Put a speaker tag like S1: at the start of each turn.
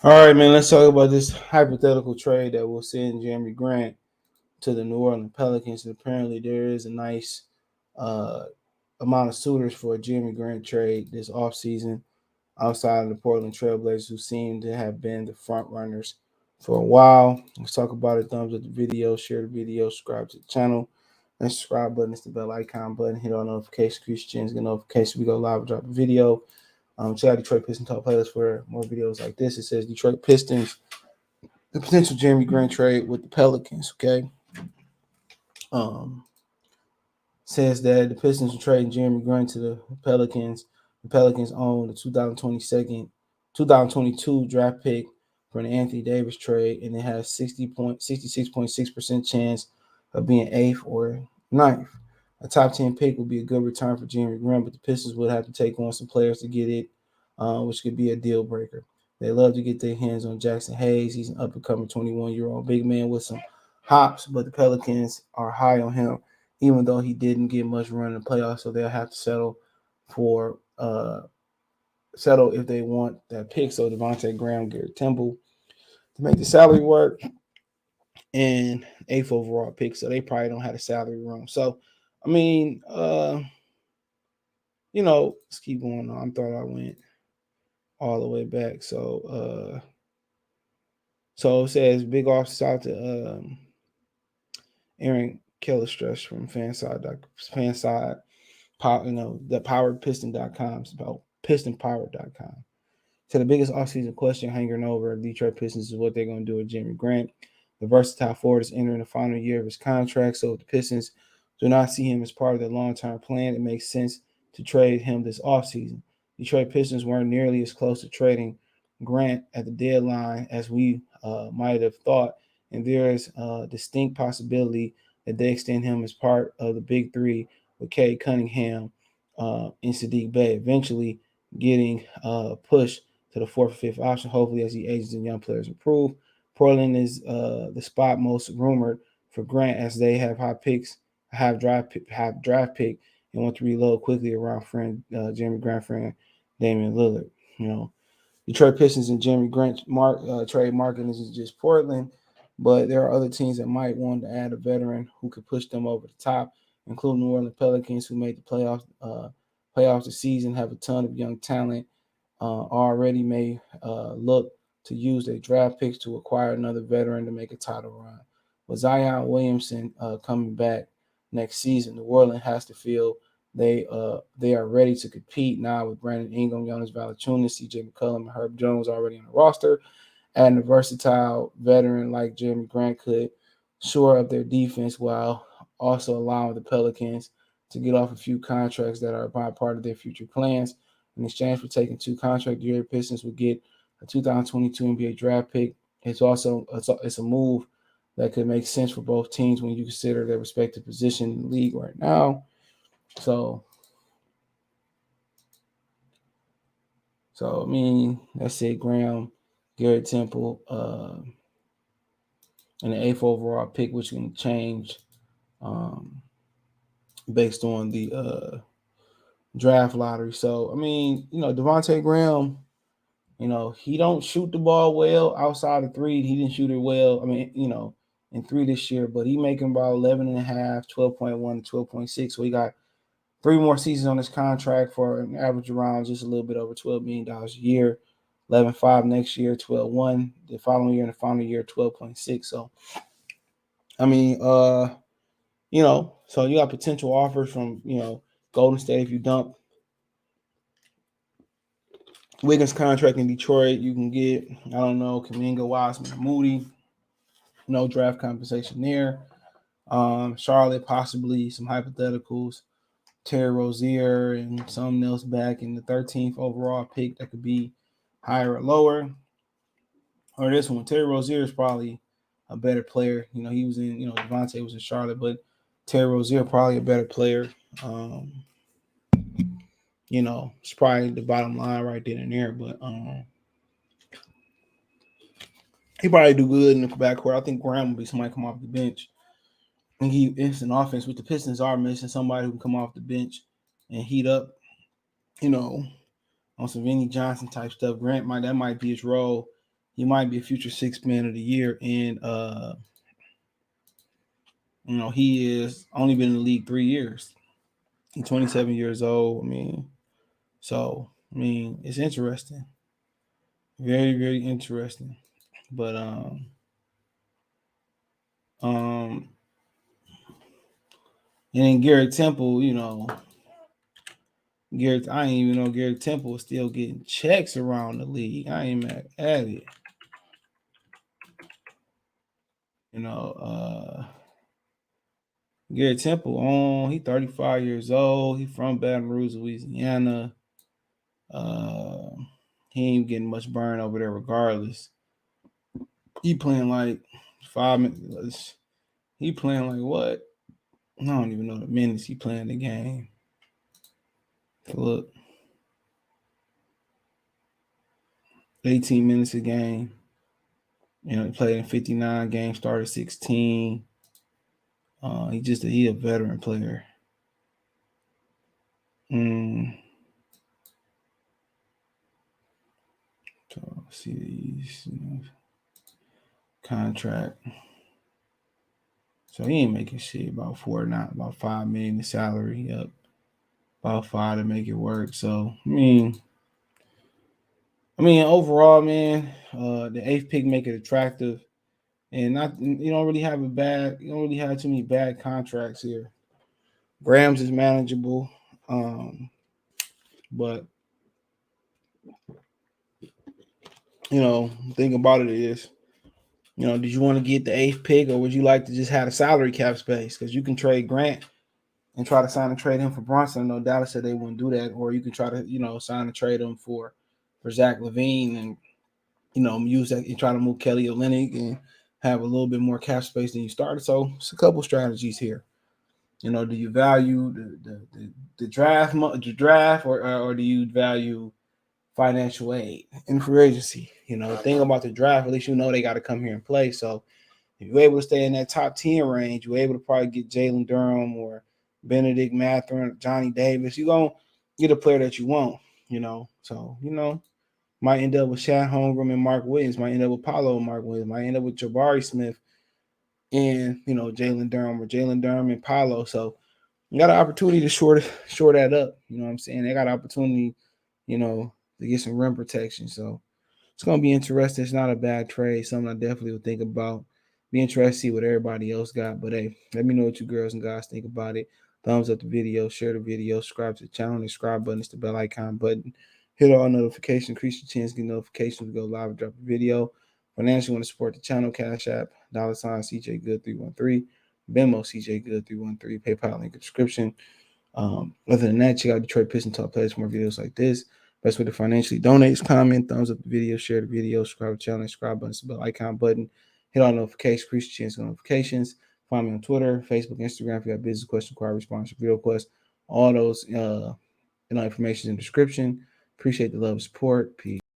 S1: All right, man. Let's talk about this hypothetical trade that will send Jeremy Grant to the New Orleans Pelicans. And apparently, there is a nice uh, amount of suitors for a Jeremy Grant trade this offseason outside of the Portland Trailblazers, who seem to have been the front runners for a while. Let's talk about it. Thumbs up the video, share the video, subscribe to the channel. And subscribe button is the bell icon button. Hit on notifications, get notifications. We go live, drop a video. Check out Detroit Pistons Talk playlist for more videos like this. It says Detroit Pistons, the potential Jeremy Grant trade with the Pelicans. Okay. Um, Says that the Pistons are trading Jeremy Grant to the Pelicans. The Pelicans own the 2022 draft pick for the Anthony Davis trade, and it has 66.6% chance of being eighth or ninth. A top 10 pick would be a good return for Jeremy Grant, but the Pistons would have to take on some players to get it, which could be a deal breaker. They love to get their hands on Jackson Hayes. He's an up and coming 21-year-old big man with some hops, but the Pelicans are high on him even though he didn't get much run in the playoffs. So they'll have to for settle if they want that pick. So Devontae Graham, Garrett Temple to make the salary work, and eighth overall pick. So they probably don't have a salary room. So I mean, let's keep going on. I thought I went all the way back. So it says big offs out to Aaron Kellerstress from fanside the poweredpiston.com. It's about pistonpowered.com. So the biggest offseason question hanging over Detroit Pistons is what they're going to do with Jimmy Grant. The versatile forward is entering the final year of his contract, so if the Pistons do not see him as part of their long-term plan, it makes sense to trade him this offseason. Detroit Pistons weren't nearly as close to trading Grant at the deadline as we might have thought, and there is a distinct possibility that they extend him as part of the big three with Cade Cunningham and Sadiq Bey, eventually getting pushed to the fourth or fifth option, hopefully as he ages and young players improve. Portland is the spot most rumored for Grant as they have high picks, have draft pick, and want to reload quickly around friend Jeremy Grant friend Damian Lillard. You know, Detroit Pistons and Jeremy Grant trade market is just Portland, but there are other teams that might want to add a veteran who could push them over the top, including New Orleans Pelicans, who made the playoffs this season, have a ton of young talent already may look to use their draft picks to acquire another veteran to make a title run. With Zion Williamson coming back next season, New Orleans has to feel they are ready to compete now with Brandon Ingram, Jonas Valanciunas, C.J. McCollum, and Herb Jones already on the roster. Adding a versatile veteran like Jeremy Grant could shore up their defense while also allowing the Pelicans to get off a few contracts that are a part of their future plans. In exchange for taking two contracts, the Pistons would get a 2022 NBA draft pick. It's a move that could make sense for both teams when you consider their respective position in the league right now. So, I mean, that's it. Graham, Garrett Temple, and the eighth overall pick, which can change um, based on the draft lottery. So, I mean, Devontae Graham, he don't shoot the ball well outside of three. He didn't shoot it well. I mean, in three this year, but he making about 11 and a half, 12.1 to 12.6. So he got three more seasons on his contract for an average around just a little bit over $12 million a year. 11.5 next year, 12.1 the following year, and the final year 12.6. So I mean, so you got potential offers from Golden State. If you dump Wiggins' contract in Detroit, you can get Kuminga, Wiseman, Moody. No draft compensation there. Charlotte, possibly some hypotheticals. Terry Rozier and something else back in the 13th overall pick that could be higher or lower. Or this one, Terry Rozier is probably a better player. He was in, Devontae was in Charlotte, but Terry Rozier probably a better player. It's probably the bottom line right then and there. But he probably do good in the backcourt. I think Graham will be somebody come off the bench and give instant offense, which the Pistons are missing somebody who can come off the bench and heat up, on some Vinny Johnson type stuff. Grant might be his role. he might be a future sixth man of the year. And he is only been in the league 3 years. He's 27 years old. It's interesting. Very, very interesting. But um and then Garrett Temple, I didn't even know Garrett Temple was still getting checks around the league. I ain't mad at it. You know, Garrett Temple he 35 years old. He from Baton Rouge, Louisiana. Uh he ain't getting much burn over there regardless. He playing like 5 minutes. He playing like what? I don't even know the minutes he playing the game. Look. 18 minutes a game. He played in 59 games, started 16. He a veteran player. So see these contract. So he ain't making shit about about $5 million in salary up, about $5 to make it work. So overall, man, the eighth pick make it attractive, and you don't really have too many bad contracts here. Grams is manageable, but thing about it is, did you want to get the eighth pick, or would you like to just have a salary cap space? Because you can trade Grant and try to sign and trade him for Brunson. I know Dallas said they wouldn't do that, or you can try to sign and trade him for Zach LaVine and use that and try to move Kelly Olynyk and have a little bit more cap space than you started. So it's a couple strategies here. Do you value the draft, or do you value financial aid and free agency? The thing about the draft, at least they got to come here and play. So if you're able to stay in that top 10 range, you're able to probably get Jalen Durham or Benedict Mathurin, Johnny Davis. You're going to get a player that you want, So, might end up with Shad Holmgren and Mark Williams, might end up with Paolo and Mark Williams, might end up with Jabari Smith and, Jalen Durham, or Jalen Durham and Paolo. So you got an opportunity to shore that up. You know what I'm saying? They got an opportunity, to get some rim protection. So it's going to be interesting. It's not a bad trade. Something I definitely would think about. Be interested to see what everybody else got. But hey, let me know what you girls and guys think about it. Thumbs up the video, share the video, subscribe to the channel. The subscribe button is the bell icon button. Hit all notifications, increase your chance to get notifications. We go live and drop a video. Financially, want to support the channel, Cash App, $CJ Good 313, Venmo CJ Good 313, PayPal link in the description. Other than that, check out Detroit Pistons Talk Plays for more videos like this. Best way to financially donate is comment, thumbs up the video, share the video, subscribe to the channel, subscribe button, bell icon button, hit all notifications, increase your chance of notifications. Find me on Twitter, Facebook, Instagram. If you have business question, inquiry, response, video requests, all those information in the description. Appreciate the love and support. Peace.